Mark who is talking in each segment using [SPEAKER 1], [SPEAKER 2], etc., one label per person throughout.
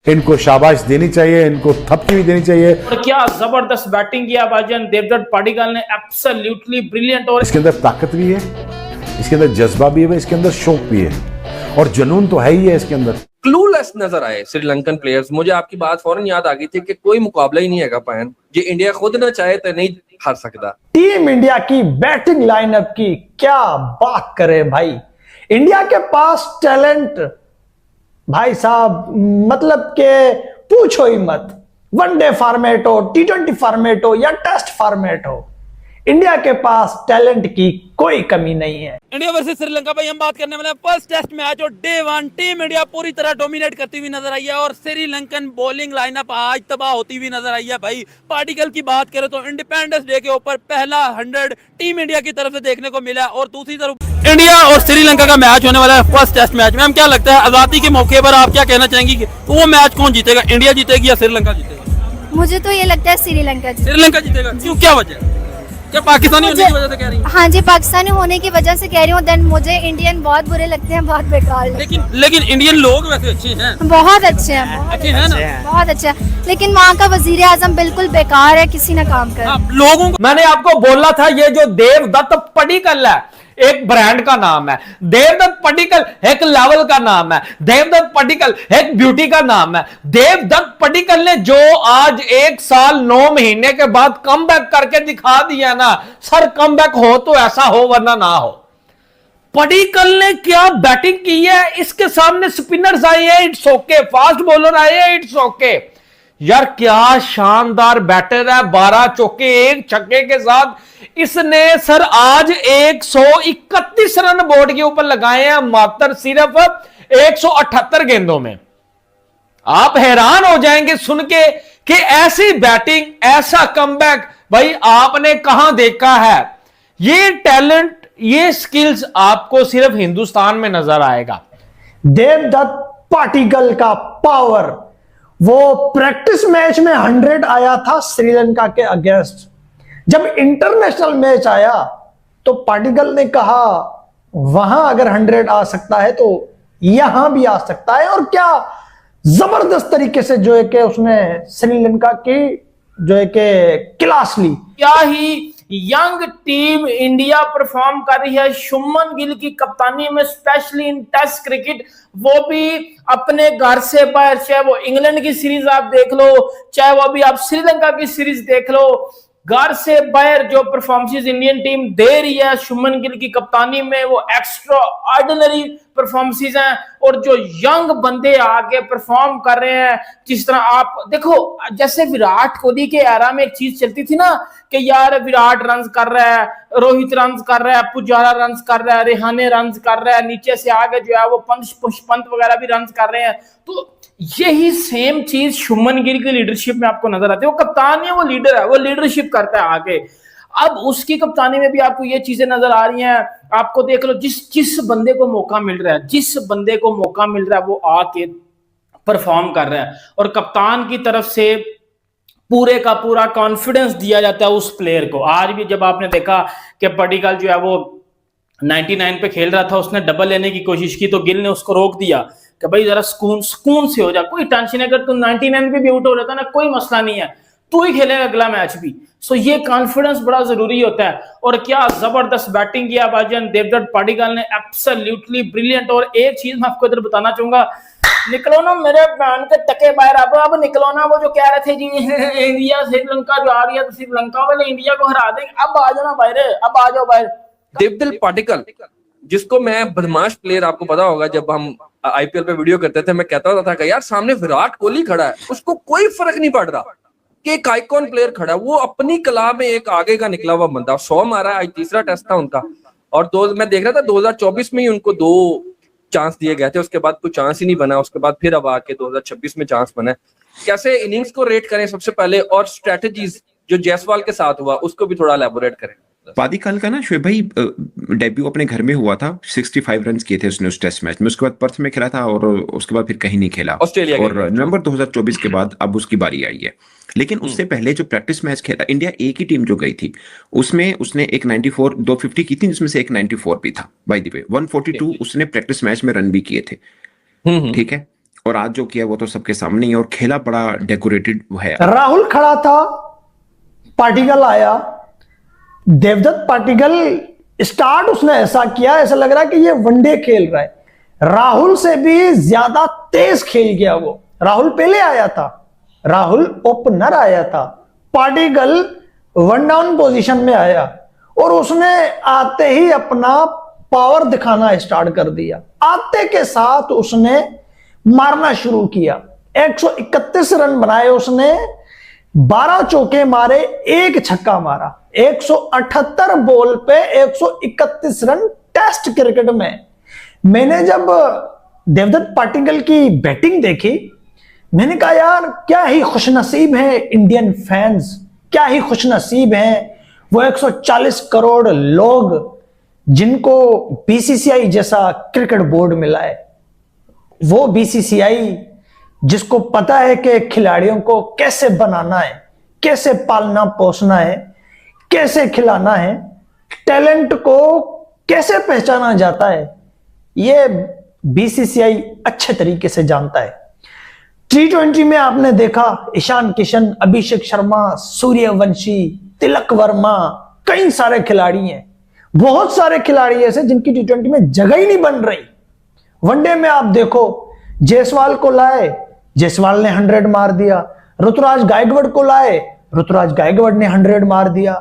[SPEAKER 1] इनको शाबाश देनी चाहिए, इनको थपकी भी देनी चाहिए।
[SPEAKER 2] और क्या जबरदस्त बैटिंग किया भाईजान देवदत्त पडिक्कल ने, एब्सोल्युटली ब्रिलियंट। और
[SPEAKER 1] इसके अंदर ताकत भी है, इसके अंदर जज्बा भी है, इसके अंदर शौक भी है और जुनून तो है ही है इसके अंदर।
[SPEAKER 3] क्लूलेस नजर आए श्रीलंकन प्लेयर्स। मुझे आपकी बात फौरन याद आ गई थी कि कोई मुकाबला ही नहीं है पायन, जे इंडिया खुद ना चाहे तो नहीं हार सकता।
[SPEAKER 4] टीम इंडिया की बैटिंग लाइनअप की क्या बात करें भाई। इंडिया के पास टैलेंट भाई साहब मतलब के पूछो ही मत। वनडे फॉर्मेट हो, T20 फॉर्मेट हो या टेस्ट फॉर्मेट हो, इंडिया के पास टैलेंट की कोई कमी नहीं है।
[SPEAKER 5] इंडिया वर्सेस श्रीलंका भाई हम बात करने वाले हैं फर्स्ट टेस्ट मैच और डे 1 टीम इंडिया पूरी तरह डोमिनेट करती हुई नजर आई है और श्रीलंकन बॉलिंग लाइनअप आज तबाह होती हुई नजर आई है भाई। पार्टिकल की बात करें तो इंडिपेंडेंस डे के ऊपर पहला 100 टीम इंडिया की तरफ से देखने को मिला और दूसरी तरफ इंडिया और श्रीलंका का मैच होने वाला है फर्स्ट टेस्ट मैच। मैम क्या लगता है आजादी के मौके पर आप क्या कहना चाहेंगी कि वो मैच कौन जीतेगा, इंडिया जीतेगी या श्रीलंका जीतेगा?
[SPEAKER 6] मुझे तो ये लगता है श्रीलंका
[SPEAKER 5] श्रीलंका जीतेगा। क्यों, क्या वजह? क्या पाकिस्तानी होने की वजह से कह रही हैं?
[SPEAKER 6] हाँ जी, पाकिस्तानी होने की वजह से कह रही हूँ। देन मुझे इंडियन बहुत बुरे लगते हैं, बहुत बेकार लगते हैं।
[SPEAKER 5] लेकिन इंडियन लोग वैसे अच्छे हैं,
[SPEAKER 6] बहुत अच्छे हैं,
[SPEAKER 5] अच्छे हैं ना,
[SPEAKER 6] बहुत अच्छा। लेकिन वहाँ का वजीर आजम बिल्कुल बेकार है, किसी ने काम कर।
[SPEAKER 5] लोगों को
[SPEAKER 7] मैंने आपको बोला था ये जो देवदत्त पडिक्कल है एक ब्रांड का नाम है, देवदत्त पडिक्कल एक लेवल का नाम है, देवदत्त पडिक्कल एक ब्यूटी का नाम है। देवदत्त पडिक्कल ने जो आज 1 साल 9 महीने के बाद कमबैक करके दिखा दिया ना सर, कमबैक हो तो ऐसा हो वरना ना हो। पडिक्कल ने क्या बैटिंग की है, इसके सामने स्पिनर्स आए हैं, इट्स ओके, फास्ट बॉलर आए हैं, इट्स ओके। यार क्या शानदार बैटर है, 12 चौके 1 छक्के के साथ इसने सर आज 131 रन बोर्ड के ऊपर लगाए हैं मात्र सिर्फ 178 गेंदों में। आप हैरान हो जाएंगे सुन के कि ऐसी बैटिंग, ऐसा कमबैक भाई आपने कहां देखा है। ये टैलेंट, ये स्किल्स आपको सिर्फ हिंदुस्तान में नजर आएगा।
[SPEAKER 4] देवदत्त पडिक्कल का पावर, वो प्रैक्टिस मैच में 100 आया था श्रीलंका के अगेंस्ट। जब इंटरनेशनल मैच आया तो पडिक्कल ने कहा वहां अगर 100 आ सकता है तो यहां भी आ सकता है। और क्या जबरदस्त तरीके से जो है कि उसने श्रीलंका की जो है कि क्लास ली।
[SPEAKER 2] क्या ही यंग टीम इंडिया परफॉर्म कर रही है शुभमन गिल की कप्तानी में, स्पेशली इन टेस्ट क्रिकेट, वो भी अपने घर से बाहर। चाहे वो इंग्लैंड की सीरीज आप देख लो, चाहे वो अभी आप श्रीलंका की सीरीज देख लो, घर से बाहर जो परफॉर्मेंसेस इंडियन टीम दे रही है शुभमन गिल की कप्तानी में वो एक्स्ट्रा ऑर्डिनरी परफॉर्मेंसेस हैं। और जो यंग बंदे आगे परफॉर्म कर रहे हैं, जिस तरह आप देखो, जैसे विराट कोहली के एरा में एक चीज चलती थी ना कि यार विराट रन कर रहा है, रोहित रन कर रहा है, पुजारा रन कर रहा है, रेहाने रन कर रहा है, नीचे से आगे जो है वो पंत वगैरह भी रन कर रहे हैं। तो यही सेम चीज शुभमन गिल की लीडरशिप में आपको नजर आती है। वो कप्तान है, वो लीडर है, वो लीडरशिप करता है आगे। अब उसकी कप्तानी में भी आपको ये चीजें नजर आ रही हैं। आपको देख लो, जिस बंदे को मौका मिल रहा है, जिस बंदे को मौका मिल रहा है वो आके परफॉर्म कर रहा है और कप्तान की तरफ से पूरे का पूरा कॉन्फिडेंस दिया जाता है उस प्लेयर को। आज भी जब आपने देखा कि पडिक्कल जो है वो 99 पे खेल रहा था, उसने डबल लेने की कोशिश की तो गिल ने उसको रोक दिया कि भाई जरा सुकून से हो जा, कोई टेंशन, अगर तू 99 पे भी आउट हो जाता ना कोई मसला नहीं है, तू ही खेलेगा अगला मैच भी। सो ये कॉन्फिडेंस बड़ा जरूरी होता है। और क्या जबरदस्त बैटिंग किया भाईजान देवदत्त पडिक्कल ने, एब्सोल्युटली ब्रिलियंट। और एक चीज मैं आपको इधर बताना चाहूंगा, निकलो ना मेरे बहन के टके बाहर, अब निकलो ना। वो जो कह रहे थे जी इंडिया श्रीलंका जो आ रही है तो श्रीलंका वाले इंडिया को हरा देंगे, अब आ जाओ ना बाहर, अब आ जाओ बाहर।
[SPEAKER 3] देवदत्त पडिक्कल जिसको मैं बदमाश प्लेयर, आपको पता होगा जब हम आईपीएल पे वीडियो करते थे मैं कहता होता था कि यार सामने विराट कोहली खड़ा है, उसको कोई फर्क नहीं पड़ रहा कि एक आइकॉन प्लेयर खड़ा है, वो अपनी कला में एक आगे का निकला हुआ बंदा। 100 मारा, आज तीसरा टेस्ट था उनका। और मैं देख रहा था 2024 में ही उनको 2 चांस दिए गए थे, उसके बाद कोई चांस ही नहीं बना। उसके बाद फिर अब आके 2026 में चांस बना। कैसे इनिंग्स को रेट करें सबसे पहले, और स्ट्रेटेजीज जो जायसवाल के साथ हुआ उसको भी थोड़ा एलैबोरेट करें।
[SPEAKER 8] पडिक्कल का ना शोएब भाई डेब्यू अपने घर में हुआ था, 65 रन किए थे उसने उस टेस्ट मैच में। उसके बाद पर्थ में खेला था और उसके बाद फिर कहीं नहीं खेला
[SPEAKER 3] ऑस्ट्रेलिया।
[SPEAKER 8] और नवंबर 2024 के बाद अब उसकी बारी आई है। लेकिन उससे पहले जो प्रैक्टिस मैच खेला, इंडिया ए की टीम जो गई थी उसमें उसने एक 94 250 की थी, जिसमें से एक 94 भी था बाय द वे। 142 उसने प्रैक्टिस मैच में रन भी किए थे, ठीक है। और आज जो किया वो तो सबके सामने ही है, और खेला बड़ा डेकोरेटेड है।
[SPEAKER 4] राहुल खड़ा था, पाटिकल आया, देवदत्त पाटिकल स्टार्ट उसने ऐसा किया, ऐसा लग रहा है कि ये वनडे खेल रहा है। राहुल से भी ज्यादा तेज खेल गया वो। राहुल पहले आया था, राहुल ओपनर आया था, पाटिकल वन डाउन पोजीशन में आया और उसने आते ही अपना पावर दिखाना स्टार्ट कर दिया। आते के साथ उसने मारना शुरू किया। 131 रन बनाए उसने, 12 चौके मारे, 1 छक्का मारा। 178 बॉल पे 131 रन टेस्ट क्रिकेट में। मैंने जब देवदत्त पाटिकल की बैटिंग देखी, मैंने कहा यार क्या ही खुशनसीब है इंडियन फैंस, क्या ही खुशनसीब हैं वो 140 करोड़ लोग जिनको बीसीसीआई जैसा क्रिकेट बोर्ड मिला है। वो बीसीसीआई जिसको पता है कि खिलाड़ियों को कैसे बनाना है, कैसे पालना पोसना है, कैसे खिलाना है, टैलेंट को कैसे पहचाना जाता है, ये बीसीसीआई अच्छे तरीके से जानता है। T20 में आपने देखा ईशान किशन, अभिषेक शर्मा, सूर्यवंशी, तिलक वर्मा, कई सारे खिलाड़ी हैं। बहुत सारे खिलाड़ी ऐसे जिनकी T20 में जगह ही नहीं बन रही। वनडे में आप देखो, जायसवाल को लाए, जायसवाल ने 100 मार दिया। ऋतुराज गायकवाड़ को लाए, ऋतुराज गायकवाड़ ने 100 मार दिया।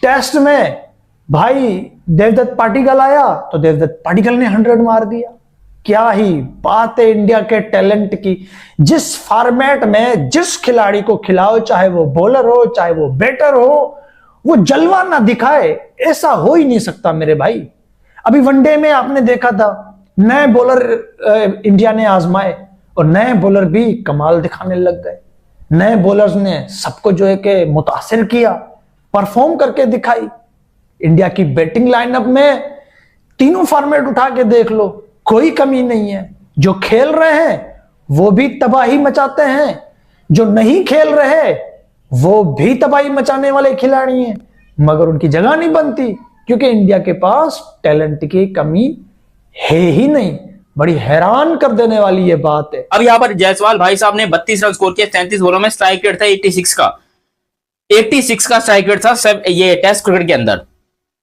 [SPEAKER 4] टेस्ट में भाई देवदत्त पाटिकल आया तो देवदत्त पाटिकल ने 100 मार दिया। क्या ही बात है इंडिया के टैलेंट की। जिस फॉर्मेट में जिस खिलाड़ी को खिलाओ, चाहे वो बॉलर हो चाहे वो बैटर हो, वो जलवा ना दिखाए, ऐसा हो ही नहीं सकता मेरे भाई। अभी वनडे में आपने देखा था नए बॉलर इंडिया ने आजमाए और नए बॉलर भी कमाल दिखाने लग गए। नए बॉलर्स ने सबको जो है कि मुतासिर किया, परफॉर्म करके दिखाई। इंडिया की बैटिंग लाइनअप में तीनों फॉर्मेट उठा के देख लो, कोई कमी नहीं है। जो खेल रहे हैं वो भी तबाही मचाते हैं, जो नहीं खेल रहे वो भी तबाही मचाने वाले खिलाड़ी हैं, मगर उनकी जगह नहीं बनती क्योंकि इंडिया के पास टैलेंट की कमी है ही नहीं। बड़ी हैरान कर देने वाली ये बात है।
[SPEAKER 9] अब यहाँ पर जायसवाल भाई साहब ने 32 रन स्कोर किया, 33 बॉलों में स्ट्राइक रेट था 86 का स्ट्राइक रेट था ये टेस्ट क्रिकेट के अंदर।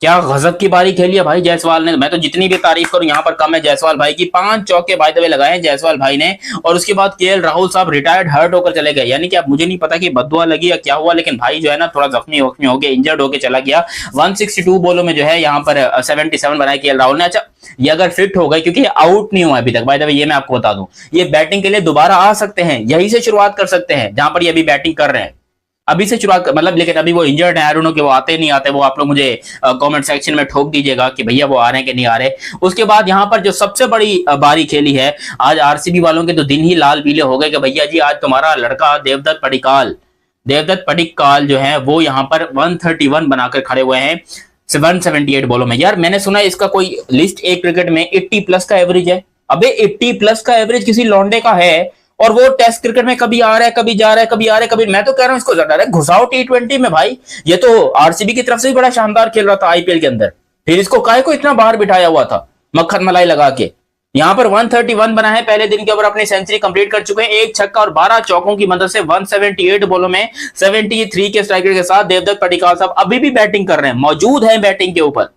[SPEAKER 9] क्या गजब की बारी खेली है भाई जायसवाल ने। मैं तो जितनी भी तारीफ करूं यहाँ पर कम है जायसवाल भाई की। 5 चौके बाय द वे लगाए हैं जायसवाल भाई ने। और उसके बाद केएल राहुल साहब रिटायर्ड हर्ट होकर चले गए, यानी कि अब मुझे नहीं पता कि बददुआ लगी या क्या हुआ, लेकिन भाई जो है ना थोड़ा जख्मी हो गया, इंजर्ड होकर चला गया। 162 बॉलों में जो है यहाँ पर 77 बनाए केएल राहुल ने। अच्छा, ये अगर फिट हो गए, क्योंकि आउट नहीं हुआ अभी तक बाय द वे, ये मैं आपको बता दूं, ये बैटिंग के लिए दोबारा आ सकते हैं, यही से शुरुआत कर सकते हैं जहां पर ये अभी बैटिंग कर रहे हैं। अभी से शुरुआत मतलब, लेकिन अभी वो इंजर्ड है, आई डोंट नो कि वो आते नहीं आते, वो आप लोग मुझे कमेंट सेक्शन में ठोक दीजिएगा कि भैया वो आ रहे हैं कि नहीं आ रहे। उसके बाद यहाँ पर जो सबसे बड़ी बारी खेली है, आज आरसीबी वालों के तो दिन ही लाल पीले हो गए कि भैया जी आज तुम्हारा लड़का देवदत्त पडिक्कल जो है वो यहाँ पर 131 बनाकर खड़े हुए हैं 178 बॉलों में। यार मैंने सुना है इसका कोई लिस्ट एक क्रिकेट में 80+ का एवरेज है। अबे 80+ का एवरेज किसी लौंडे का है और वो टेस्ट क्रिकेट में कभी आ रहा है, कभी जा रहा है, कभी आ रहा है, कभी। मैं तो कह रहा हूं इसको डायरेक्ट घुसाओ T20 में भाई। ये तो आरसीबी की तरफ से भी बड़ा शानदार खेल रहा था आईपीएल के अंदर, फिर इसको काहे को इतना बाहर बिठाया हुआ था मक्खन मलाई लगा के। यहाँ पर 131 बना है, पहले दिन के ऊपर अपनी सेंचुरी कंप्लीट कर चुके हैं। 1 छक्का और 12 चौकों की मदद से 178 बॉलों में 73 के स्ट्राइक रेट के साथ देवदत्त पडिक्कल साहब अभी भी बैटिंग कर रहे हैं, मौजूद है बैटिंग के ऊपर।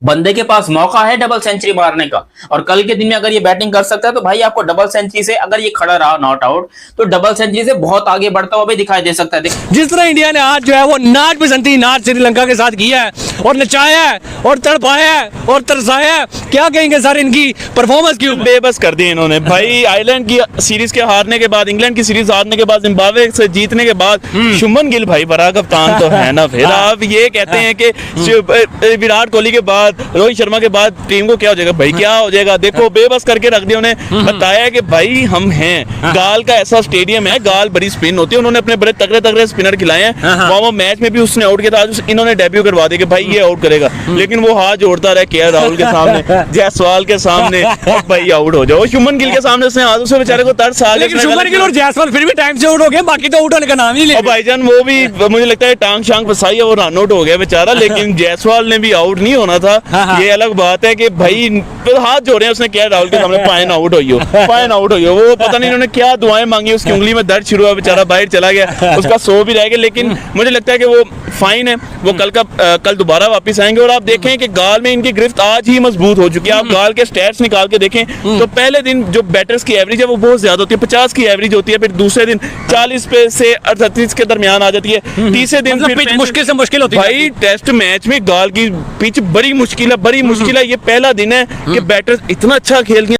[SPEAKER 9] बंदे के पास मौका है डबल सेंचुरी मारने का, और कल के दिन में अगर ये बैटिंग कर सकता है तो भाई आपको डबल सेंचुरी से, अगर ये खड़ा रहा नॉट आउट, तो डबल सेंचुरी से बहुत आगे बढ़ता हुआ भी दिखाई दे सकता है।
[SPEAKER 5] जिस तरह इंडिया ने आज जो है वो नाच बसंती नाच श्रीलंका के साथ किया है और नचाया है और तड़पाया है और तरसाया है, क्या कहेंगे सर इनकी परफॉर्मेंस की?
[SPEAKER 10] बेबस कर दी इन्होंने भाई। आयरलैंड की सीरीज के हारने के बाद, इंग्लैंड की सीरीज हारने के बाद, जिम्बाब्वे से जीतने के बाद शुभमन गिल भाई बड़ा कप्तान तो है ना। फिर आप ये कहते हैं कि विराट कोहली के बाद, रोहित शर्मा के बाद टीम को क्या हो जाएगा भाई, क्या हो जाएगा? देखो बेबस करके रख दिया उन्हें। बताया कि भाई हम हैं, गाल का ऐसा स्टेडियम है, गाल बड़ी स्पिन होती है। उन्होंने अपने बड़े तगड़े स्पिनर खिलाए हैं। वार्म मैच में भी उसने आउट किया था, आज इन्होंने डेब्यू करवा दिया कि भाई ये आउट करेगा, लेकिन वो हाथ जोड़ता रहा केएल राहुल के सामने, जायसवाल के सामने, भाई आउट हो जाओ। शुभमन गिल के सामने उसने आज उसे बेचारे को तरस आ गया।
[SPEAKER 5] लेकिन शुभमन गिल और जायसवाल फिर भी टाइम से आउट हो गए, बाकी तो आउट होने का नाम ही नहीं ले।
[SPEAKER 10] भाईजान वो भी मुझे लगता है टांग शांग फंसाई है, वो रन आउट हो गया बेचारा। लेकिन जायसवाल ने भी आउट नहीं होना था, ये अलग बात है कि भाई तो हाथ जोड़े हैं, उसने क्या राहुल के सामने फाइन आउट हो फाइन आउट हो, वो पता नहीं इन्होंने क्या दुआएं मांगी, उसकी उंगली में दर्द शुरू हुआ, बेचारा बाहर चला गया, उसका सो भी रह गया। लेकिन मुझे लगता है कि वो फाइन है, वो कल दोबारा वापस आएंगे। और आप देखें कि गाल में इनकी गिरफ्त आज ही मजबूत हो चुकी है। आप गाल के स्टैट्स निकाल के देखें तो पहले दिन जो बैटर्स की एवरेज है वो बहुत ज्यादा होती है, 50 की एवरेज होती है, फिर दूसरे दिन 40 पे से 38 के दरमियान आ जाती है, तीसरे दिन
[SPEAKER 7] मतलब पिच मुश्किल से मुश्किल होती है
[SPEAKER 10] भाई। टेस्ट मैच में गाल की पिच बड़ी मुश्किल है, बड़ी मुश्किल है। ये पहला दिन है कि बैटर्स इतना अच्छा खेल